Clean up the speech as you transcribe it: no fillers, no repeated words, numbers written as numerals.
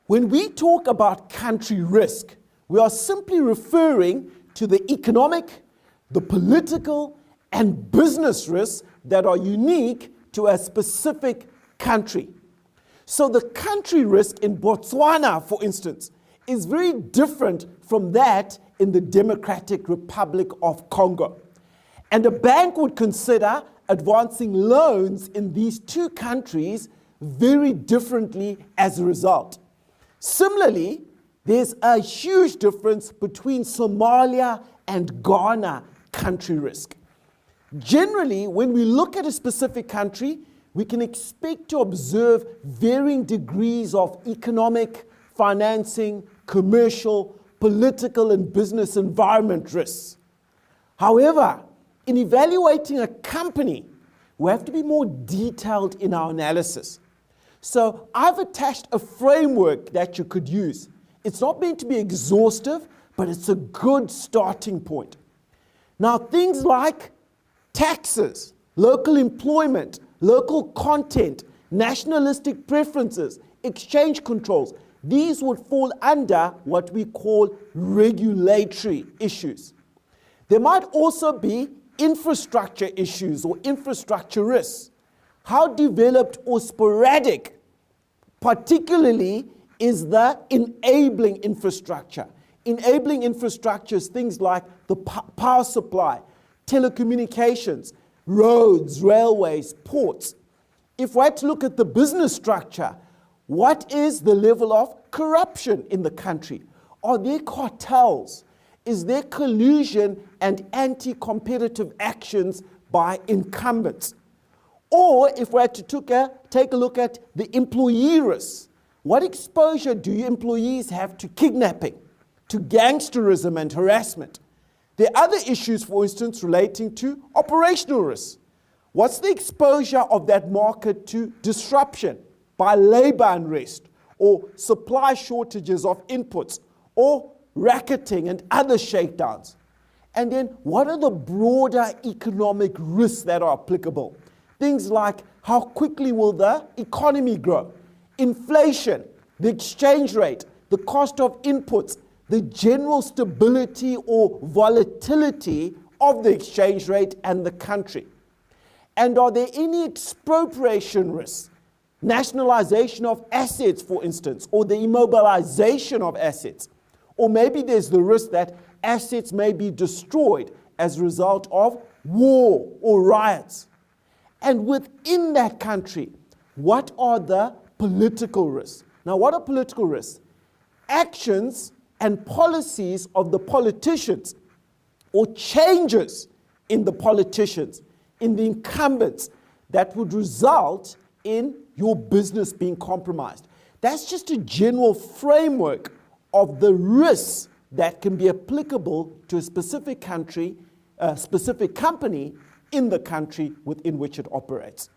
When we talk about country risk, we are simply referring to the economic, the political, and business risks that are unique to a specific country. So the country risk in Botswana, for instance, is very different from that in the Democratic Republic of Congo. And a bank would consider advancing loans in these two countries very differently as a result. Similarly, there's a huge difference between Somalia and Ghana country risk. Generally, when we look at a specific country, we can expect to observe varying degrees of economic, financing, commercial, political, and business environment risks. However, in evaluating a company, we have to be more detailed in our analysis. So I've attached a framework that you could use. It's not meant to be exhaustive, but it's a good starting point. Now, things like taxes, local employment, local content, nationalistic preferences, exchange controls, these would fall under what we call regulatory issues. There might also be infrastructure issues or infrastructure risks. How developed or sporadic, particularly, is the enabling infrastructure. Enabling infrastructure is things like the power supply, telecommunications, roads, railways, ports. If we're to look at the business structure, what is the level of corruption in the country? Are there cartels? Is there collusion and anti-competitive actions by incumbents? Or if we're to take a look at the employee risks, what exposure do employees have to kidnapping, to gangsterism and harassment? There are other issues, for instance, relating to operational risks. What's the exposure of that market to disruption by labor unrest or supply shortages of inputs or racketing and other shakedowns? And then what are the broader economic risks that are applicable? Things like how quickly will the economy grow, inflation, the exchange rate, the cost of inputs, the general stability or volatility of the exchange rate and the country. And are there any expropriation risks? Nationalization of assets, for instance, or the immobilization of assets. Or maybe there's the risk that assets may be destroyed as a result of war or riots. And within that country, what are the political risks? Now, what are political risks? Actions and policies of the politicians, or changes in the politicians, in the incumbents, that would result in your business being compromised. That's just a general framework of the risks that can be applicable to a specific country, a specific company in the country within which it operates.